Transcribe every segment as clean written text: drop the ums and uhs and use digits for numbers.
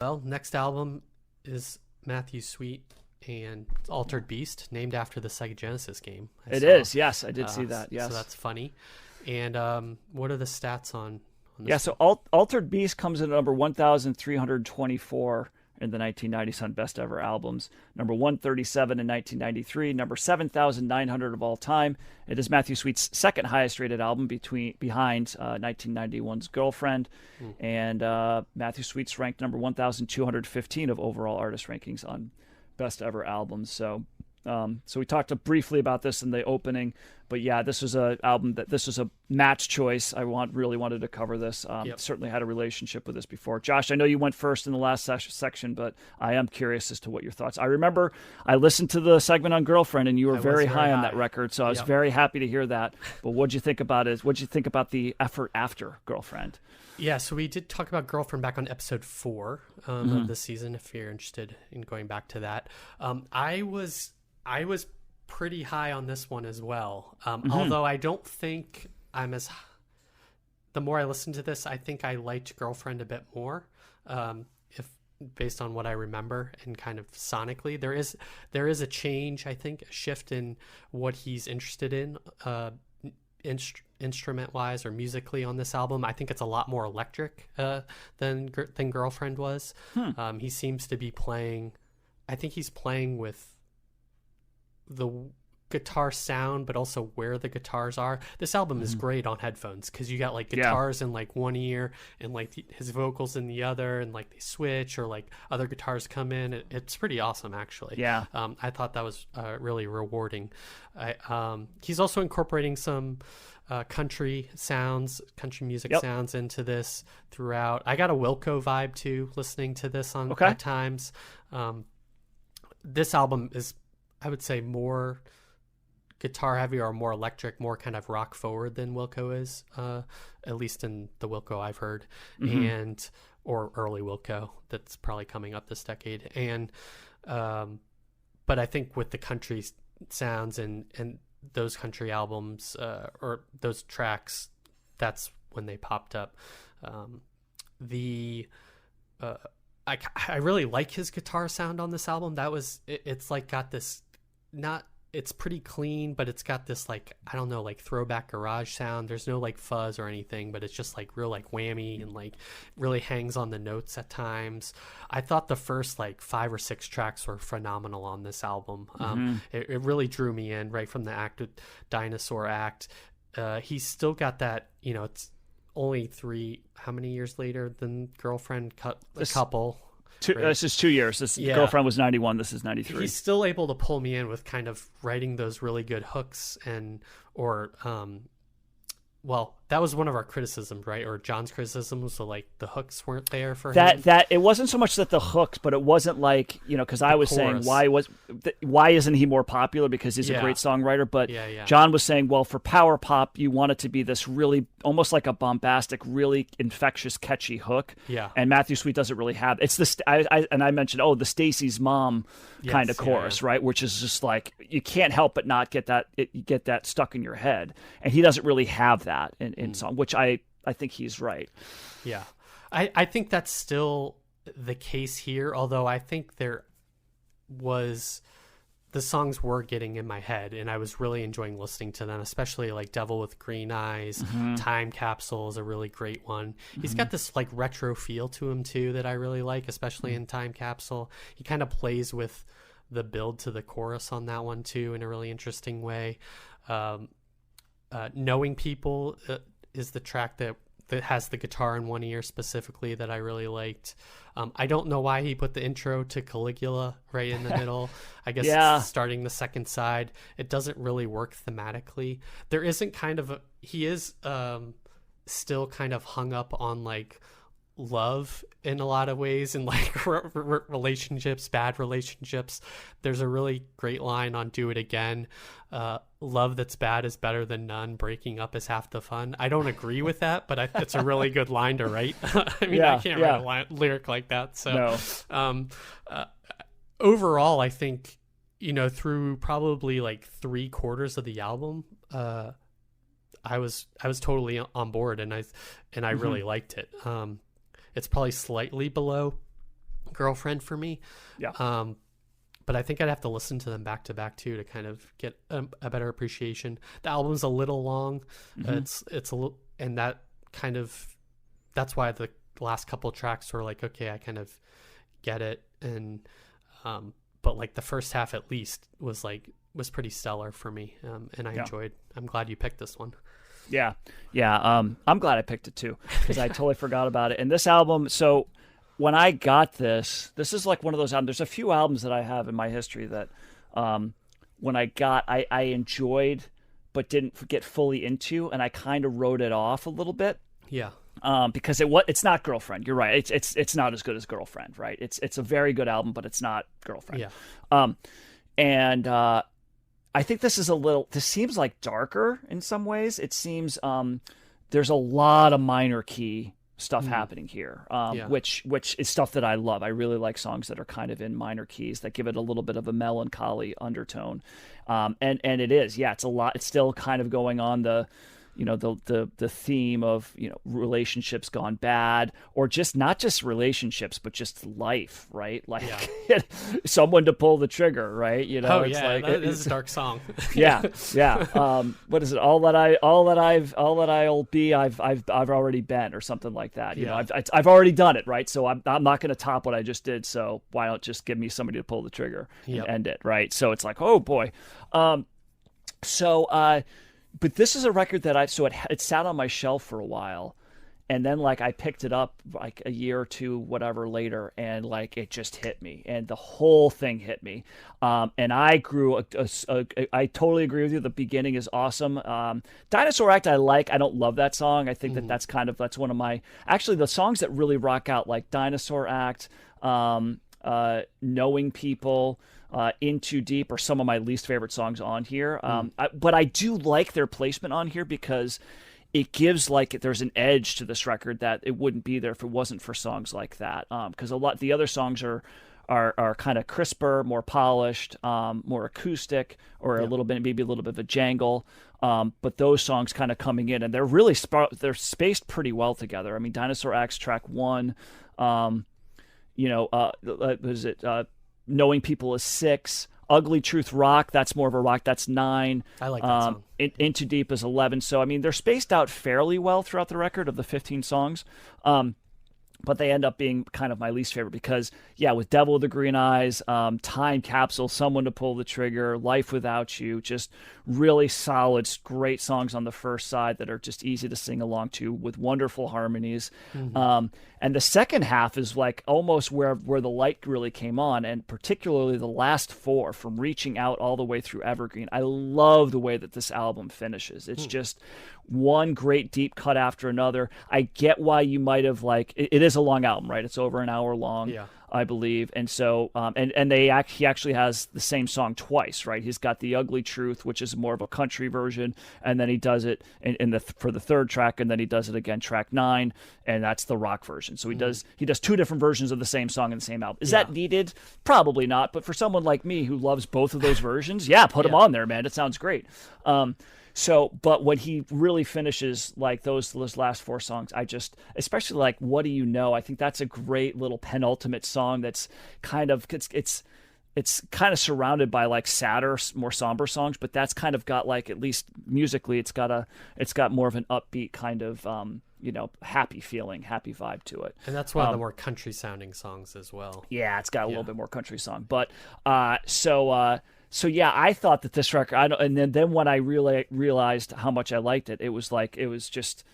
Well, next album is Matthew Sweet and Altered Beast, named after the Sega Genesis game. It is, yes, I did see that. Yes, so that's funny. And what are the stats on this? Yeah, so Altered Beast comes in at number 1,324 in the 1990 Sun Best Ever Albums, number 137 in 1993, number 7,900 of all time. It is Matthew Sweet's second highest rated album behind 1991's Girlfriend, and Matthew Sweet's ranked number 1,215 of overall artist rankings on Best Ever Albums. So we talked briefly about this in the opening, but yeah, this was this was a match choice. I really wanted to cover this. Certainly had a relationship with this before. Josh, I know you went first in the last section, but I am curious as to what your thoughts. I remember I listened to the segment on Girlfriend, and you were very high on that record, so I was very happy to hear that. But what'd you think about it? What'd you think about the effort after Girlfriend? Yeah, so we did talk about Girlfriend back on episode 4 of this season, if you're interested in going back to that. I was pretty high on this one as well. Although I don't think I'm as... The more I listen to this, I think I liked Girlfriend a bit more, if based on what I remember and kind of sonically. There is a change, I think, a shift in what he's interested in instrument-wise or musically on this album. I think it's a lot more electric than Girlfriend was. He seems to be playing... I think he's playing with the guitar sound, but also where the guitars are. This album is great on headphones because you got like guitars in like one ear and like his vocals in the other, and like they switch or like other guitars come in. It's pretty awesome, actually. Yeah. I thought that was really rewarding. He's also incorporating some country music sounds into this throughout. I got a Wilco vibe too, listening to this at times. This album is, I would say, more guitar heavy or more electric, more kind of rock forward than Wilco is, at least in the Wilco I've heard, or early Wilco that's probably coming up this decade. And but I think with the country sounds and those country albums or those tracks, that's when they popped up. I really like his guitar sound on this album. It's like got this, it's pretty clean, but it's got this like, I don't know, like throwback garage sound. There's no like fuzz or anything, but it's just like real like whammy and like really hangs on the notes at times. I thought the first like 5 or 6 tracks were phenomenal on this album. It really drew me in right from the act with Dinosaur Act. He's still got that, it's only how many years later than Girlfriend cut a couple. This is 2 years. Girlfriend was 91. This is 93. He's still able to pull me in with kind of writing those really good hooks well, that was one of our criticisms, right? Or John's criticism was like the hooks weren't there for him. That it wasn't so much that the hooks, but it wasn't like, because I was saying why isn't he more popular, because he's a great songwriter, but John was saying, well, for power pop you want it to be this really almost like a bombastic, really infectious, catchy hook. Yeah. And Matthew Sweet doesn't really have it's this. I mentioned the Stacy's Mom kind of chorus, right? Which is just like you can't help but not get that stuck in your head, and he doesn't really have that in song, which I think he's right. Yeah. I think that's still the case here, although I think the songs were getting in my head and I was really enjoying listening to them, especially like Devil with Green Eyes. Time Capsule is a really great one. He's got this like retro feel to him too that I really like, especially in Time Capsule. He kind of plays with the build to the chorus on that one too in a really interesting way. Knowing People is the track that has the guitar in one ear specifically that I really liked. I don't know why he put the intro to Caligula right in the middle. I guess starting the second side, it doesn't really work thematically. There isn't he is still kind of hung up on like love in a lot of ways, and like relationships, bad relationships. There's a really great line on Do It Again. Love that's bad is better than none. Breaking up is half the fun. I don't agree with that, but it's a really good line to write. I mean, I can't write a lyric like that. So overall, I think, through probably like 3/4 of the album, I was totally on board, and I really liked it. It's probably slightly below Girlfriend for me. Yeah. But I think I'd have to listen to them back to back too to kind of get a better appreciation. The album's a little long. It's a little, and that's why the last couple tracks were like, okay, I kind of get it. And but like the first half at least was pretty stellar for me. And I enjoyed. I'm glad you picked this one. Yeah. I'm glad I picked it too, because I totally forgot about it. And this album, so when I got this is like one of those albums. There's a few albums that I have in my history that when I got, I enjoyed, but didn't get fully into, and I kind of wrote it off a little bit. Yeah. Because it's not Girlfriend. You're right. It's not as good as Girlfriend, right? It's a very good album, but it's not Girlfriend. Yeah. And I think this seems like darker in some ways. It seems there's a lot of minor key stuff happening here, which is stuff that I love. I really like songs that are kind of in minor keys that give it a little bit of a melancholy undertone. And it is, it's a lot. It's still kind of going on the theme of, relationships gone bad, or just not just relationships, but just life, right? Like someone to pull the trigger, right? That is a dark song. yeah. What is it? All that I'll be, I've already been, or something like that. I've already done it, right? So I'm not going to top what I just did. So why don't just give me somebody to pull the trigger and end it, right? So it's like, oh boy. But this is a record that it sat on my shelf for a while, and then like I picked it up like a year or two, whatever later, and like it just hit me, and the whole thing hit me. And I grew. I totally agree with you. The beginning is awesome. Dinosaur Act, I don't love that song. I think that's one of my, actually the songs that really rock out, like Dinosaur Act, Knowing People. In Too Deep are some of my least favorite songs on here. But I do like their placement on here because it gives there's an edge to this record that it wouldn't be there if it wasn't for songs like that. Because a lot the other songs are kind of crisper, more polished, more acoustic, or maybe a little bit of a jangle. But those songs kind of coming in, and they're really they're spaced pretty well together. I mean, Dinosaur Act's track 1, was it? Knowing People is 6. Ugly Truth Rock, that's more of a rock, that's 9. I like that song. In Too Deep is 11. So, I mean, they're spaced out fairly well throughout the record of the 15 songs. But they end up being kind of my least favorite because, with Devil with the Green Eyes, Time Capsule, Someone to Pull the Trigger, Life Without You, just really solid, great songs on the first side that are just easy to sing along to with wonderful harmonies. And the second half is like almost where the light really came on, and particularly the last 4, from Reaching Out all the way through Evergreen. I love the way that this album finishes. It's just one great deep cut after another. I get why you might have it is a long album, right? It's over an hour long, I believe. And so, he actually has the same song twice, right? He's got The Ugly Truth, which is more of a country version, and then he does it for the third track, and then he does it again, track 9, and that's the rock version. So he does 2 different versions of the same song in the same album. Is that needed? Probably not. But for someone like me who loves both of those versions, put them on there, man. It sounds great. But when he really finishes those last 4 songs, especially What Do You Know? I think that's a great little penultimate song that's kind of, it's kind of surrounded by sadder, more somber songs, but that's kind of got at least musically, it's got more of an upbeat kind of, happy feeling, happy vibe to it. And that's one of the more country sounding songs as well. Yeah, it's got a little bit more country song, but I thought that this record, and then when I really realized how much I liked it, it was just,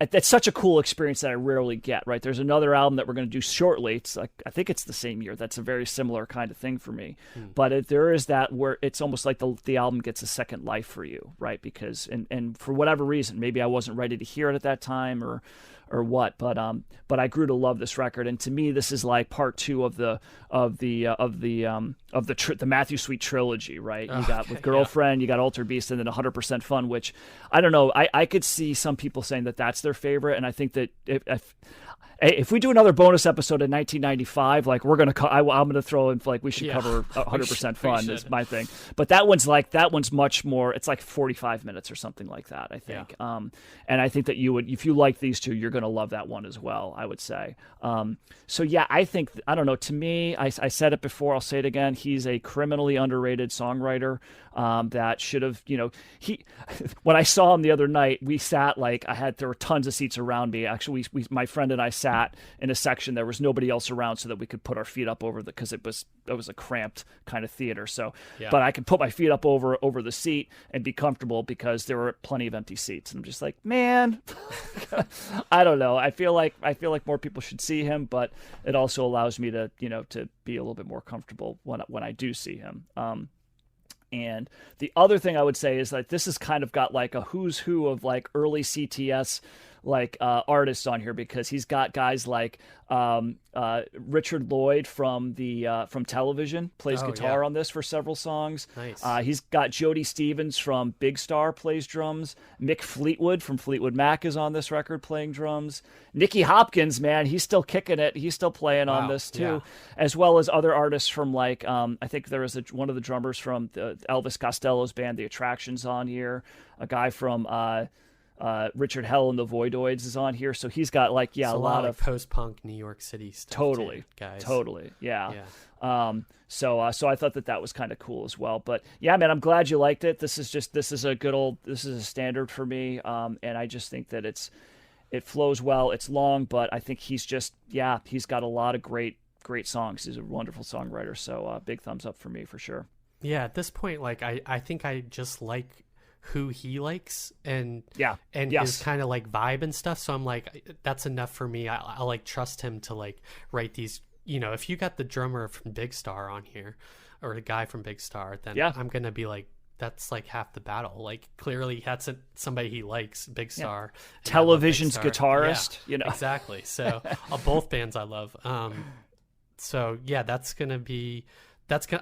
it's such a cool experience that I rarely get, right? There's another album that we're going to do shortly. It's I think it's the same year. That's a very similar kind of thing for me. But there is that where it's almost like the album gets a second life for you, right? Because, and for whatever reason, maybe I wasn't ready to hear it at that time or what, but I grew to love this record, and to me, this is like part 2 of the Matthew Sweet trilogy, right? You got with Girlfriend, you got Altered Beast, and then 100% Fun, which I don't know. I could see some people saying that that's their favorite, and I think that Hey, if we do another bonus episode in 1995, like we're gonna, I'm gonna throw in like we should cover 100% Fun is my thing. But that one's much more. It's like 45 minutes or something like that, I think. Yeah. And I think that you would, if you like these two, you're gonna love that one as well, I would say. So yeah, I think, I don't know. To me, I said it before. I'll say it again. He's a criminally underrated songwriter. That should have, when I saw him the other night, we sat there were tons of seats around me. Actually, my friend and I sat in a section. There was nobody else around so that we could put our feet up because it was a cramped kind of theater. So, but I could put my feet up over the seat and be comfortable because there were plenty of empty seats. And I'm just like, man, I don't know. I feel like more people should see him, but it also allows me to, to be a little bit more comfortable when I do see him. And the other thing I would say is that this has kind of got like a who's who of like early CTS artists on here, because he's got guys like Richard Lloyd from Television plays guitar on this for several songs. Nice. He's got Jody Stevens from Big Star plays drums. Mick Fleetwood from Fleetwood Mac is on this record playing drums. Nicky Hopkins, man, he's still kicking it. He's still playing on this too, as well as other artists from like I think there was one of the drummers from Elvis Costello's band, The Attractions, on here. A guy from Richard Hell and the Voidoids is on here, so he's got like a lot of post-punk New York City stuff. Totally, too, guys. Totally, yeah. So I thought that was kind of cool as well. But yeah, man, I'm glad you liked it. This is a standard for me, and I just think that it flows well. It's long, but I think he's got a lot of great songs. He's a wonderful songwriter. So big thumbs up for me for sure. Yeah, at this point, like I think I just like who he likes and his kind of like vibe and stuff. So I'm like, that's enough for me. I like trust him to like write these. If you got the drummer from Big Star on here or the guy from Big Star, then I'm gonna be like, that's like half the battle. Like clearly that's somebody he likes, Big Star. Television's guitarist, Exactly. So both bands I love. So yeah, that's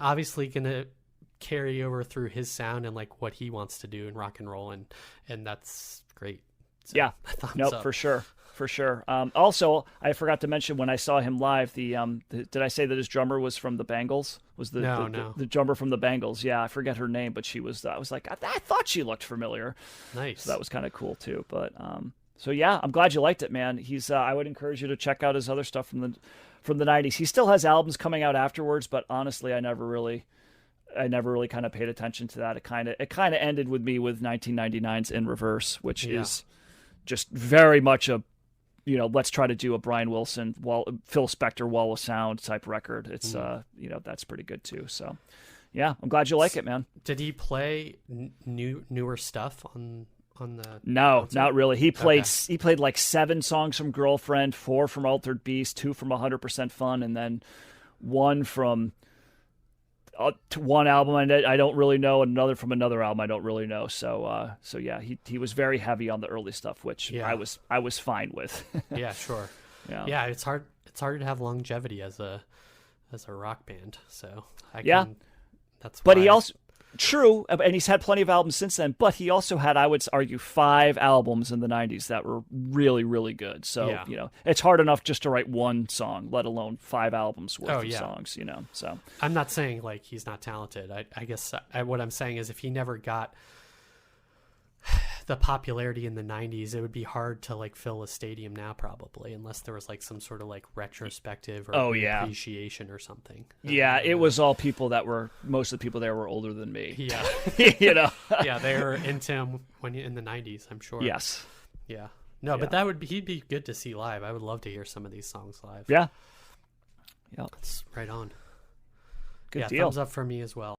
obviously gonna carry over through his sound and like what he wants to do in rock and roll, and that's great. So, thumbs up. For sure. Also, I forgot to mention when I saw him live, did I say that his drummer was from the Bangles? Was the drummer from the Bangles? Yeah, I forget her name, but she was. I was like, I thought she looked familiar. Nice. So that was kind of cool too. But so yeah, I'm glad you liked it, man. He's. I would encourage you to check out his other stuff from the '90s. He still has albums coming out afterwards, but honestly, I never really kind of paid attention to that. It kind of ended with me with 1999's In Reverse, which is just very much a, let's try to do a Brian Wilson, Phil Spector Wall of Sound type record. It's that's pretty good too. So yeah, I'm glad you like it, man. Did he play newer stuff on the? No, concert? not really. He played like 7 songs from Girlfriend, 4 from Altered Beast, 2 from 100% Fun, and then 1 from one album I don't really know, and another from another album I don't really know. So yeah, he was very heavy on the early stuff, which I was fine with. Yeah, sure. Yeah, it's hard to have longevity as a rock band. So that's why. But he also true, and he's had plenty of albums since then. But he also had, I would argue, 5 albums in the '90s that were really, really good. So it's hard enough just to write one song, let alone 5 albums worth of songs. So I'm not saying like he's not talented. I guess what I'm saying is if he never got the popularity in the '90s, it would be hard to like fill a stadium now, probably, unless there was like some sort of like retrospective or appreciation or something. It was all people most of the people there were older than me. Yeah. Yeah, they were into him in the '90s, I'm sure. Yes. Yeah. No, but he'd be good to see live. I would love to hear some of these songs live. Yeah. That's right on. Good deal. Thumbs up for me as well.